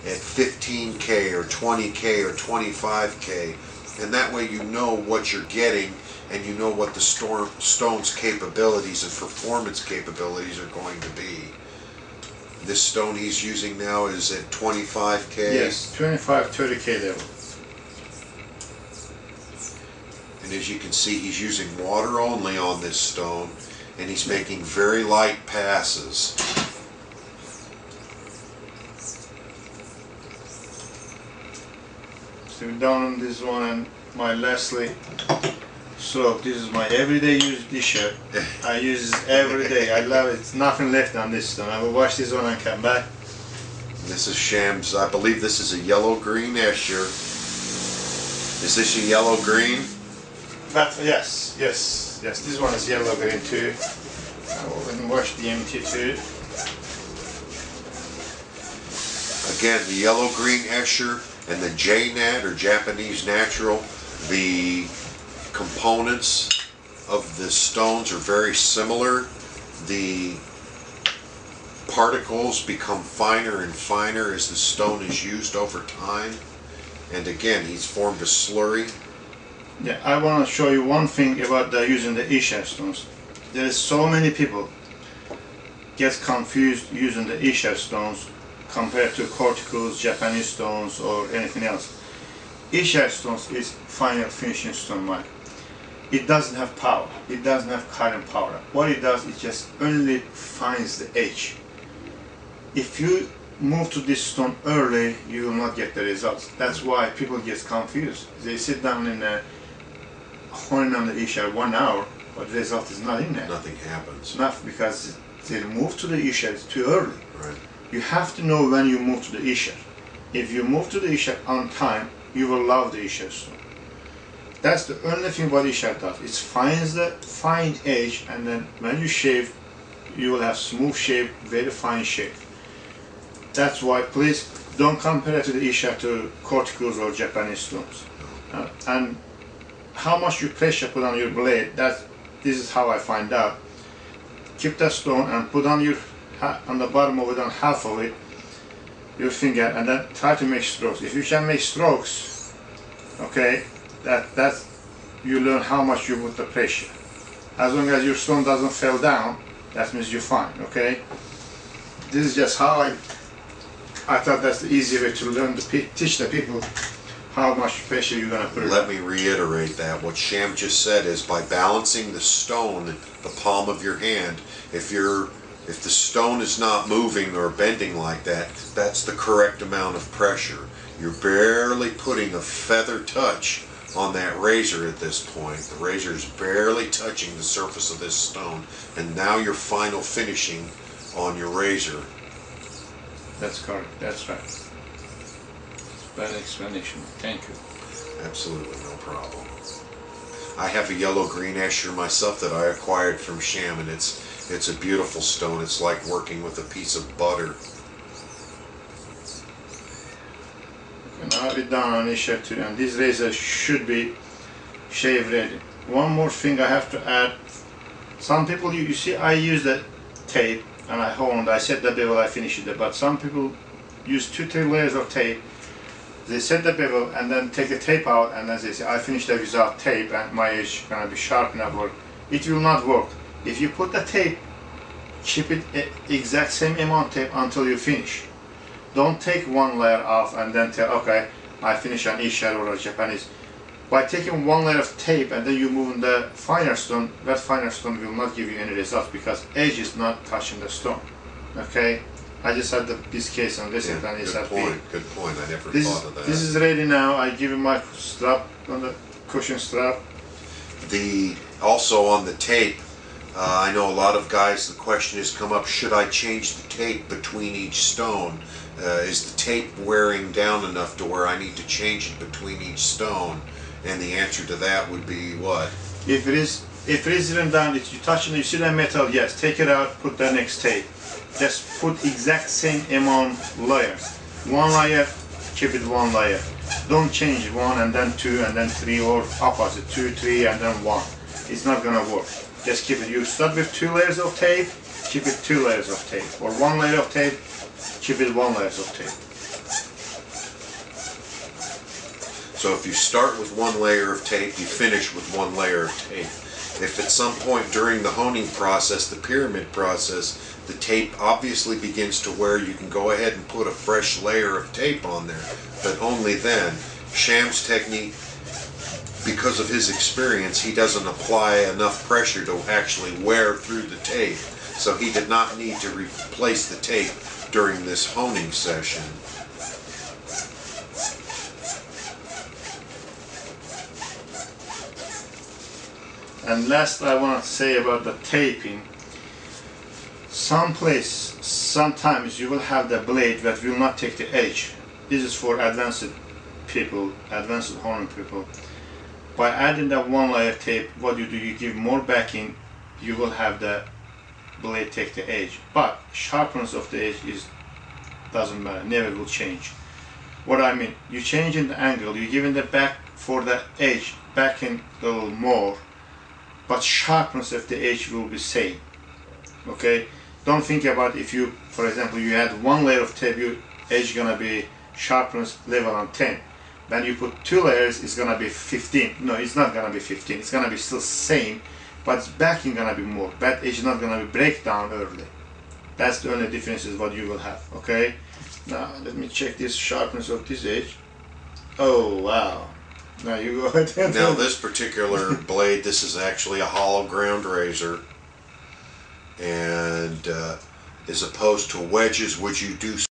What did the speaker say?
at 15K or 20K or 25K, and that way you know what you're getting and you know what the stone's capabilities and performance capabilities are going to be. This stone he's using now is at 25K? Yes, 25-30K level. And as you can see, he's using water only on this stone, and he's making very light passes. So we're done on this one, and my lastly stroke. This is my everyday use t-shirt. I use this every day. I love it. It's nothing left on this stone. I will wash this one and come back. This is Sham's, I believe this is a yellow-green Escher. Is this a yellow-green? But yes, this one is yellow-green too. I will wash the MT too. Again, the yellow-green Escher and the J-Nat, or Japanese Natural, the components of the stones are very similar. The particles become finer and finer as the stone is used over time. And again, he's formed a slurry. Yeah, I want to show you one thing about using the Escher stones. There is so many people get confused using the Escher stones compared to corticals, Japanese stones, or anything else. Escher stones is final finishing stone, Mike. It doesn't have power. It doesn't have current power. What it does, it just only finds the edge. If you move to this stone early, you will not get the results. That's why people get confused. They sit down in honing on the Escher 1 hour, but the result is not in there. Nothing happens. Not because they move to the Escher too early. Right. You have to know when you move to the Escher. If you move to the Escher on time, you will love the Escher stone. That's the only thing what Escher does. It finds the fine edge, and then when you shave, you will have smooth shape, very fine shape. That's why please don't compare it to the Escher to corticals or Japanese stones. And how much you pressure put on your blade, this is how I find out. Keep that stone and put on the bottom of it, on half of it, your finger, and then try to make strokes. If you can make strokes, okay, that's you learn how much you put the pressure. As long as your stone doesn't fall down, that means you're fine. Okay. This is just how I thought that's the easy way to learn to teach the people how much pressure you're gonna put. Let me reiterate that. What Sham just said is, by balancing the stone in the palm of your hand, if the stone is not moving or bending like that, that's the correct amount of pressure. You're barely putting a feather touch on that razor at this point. The razor is barely touching the surface of this stone, and now your final finishing on your razor. That's correct. That's right. Bad explanation. Thank you. Absolutely, no problem. I have a yellow-green Escher myself that I acquired from Sham, and it's a beautiful stone. It's like working with a piece of butter. Now we're done on Escher too, and this razor should be shave ready. One more thing I have to add. Some people, you see, I use the tape and I honed. I set the bevel, I finish it. But some people use 2-3 layers of tape. They set the bevel and then take the tape out, and then they say, I finished it without tape and my edge is gonna be sharp enough. Or it will not work. If you put the tape, keep it exact same amount of tape until you finish. Don't take one layer off and then tell, okay, I finish an Escher or a Japanese. By taking one layer of tape and then you move in the finer stone, that finer stone will not give you any results because edge is not touching the stone. Okay? I just had this case on this, and it's good point. Good point. I never thought of that. This is ready now. I give you my strap on the cushion strap. Also on the tape, I know a lot of guys, the question has come up, should I change the tape between each stone? Is the tape wearing down enough to where I need to change it between each stone? And the answer to that would be what? If it is even down, if you touch it, you see that metal, yes, take it out, put the next tape. Just put exact same amount layers. One layer, keep it one layer. Don't change one and then 2 and then 3, or opposite, 2, 3 and then 1. It's not gonna work. Just keep it. You start with 2 layers of tape, keep it 2 layers of tape, or 1 layer of tape, keep it 1 layer of tape. So if you start with one layer of tape, you finish with one layer of tape. If at some point during the honing process, the pyramid process, the tape obviously begins to wear, you can go ahead and put a fresh layer of tape on there, but only then. Sham's technique, because of his experience, he doesn't apply enough pressure to actually wear through the tape, so he did not need to replace the tape during this honing session. And last I want to say about the taping, sometimes you will have the blade that will not take the edge. This is for advanced people, advanced honing people. By adding that one layer tape, what you do, you give more backing, you will have the blade take the edge. But sharpness of the edge doesn't matter, never will change. What I mean, you changing the angle, you're giving the back for the edge, backing a little more, but sharpness of the edge will be same. Okay, don't think about if you, for example, you had one layer of tape, your edge gonna be sharpness level on 10. When you put two layers, it's gonna be 15. No, it's not gonna be 15. It's gonna be still same, but it's backing gonna be more. That edge is not gonna be break down early. That's the only difference is what you will have. Okay. Now let me check this sharpness of this edge. Oh wow. Now you go ahead. Now this particular blade, this is actually a hollow ground razor, and as opposed to wedges, which you do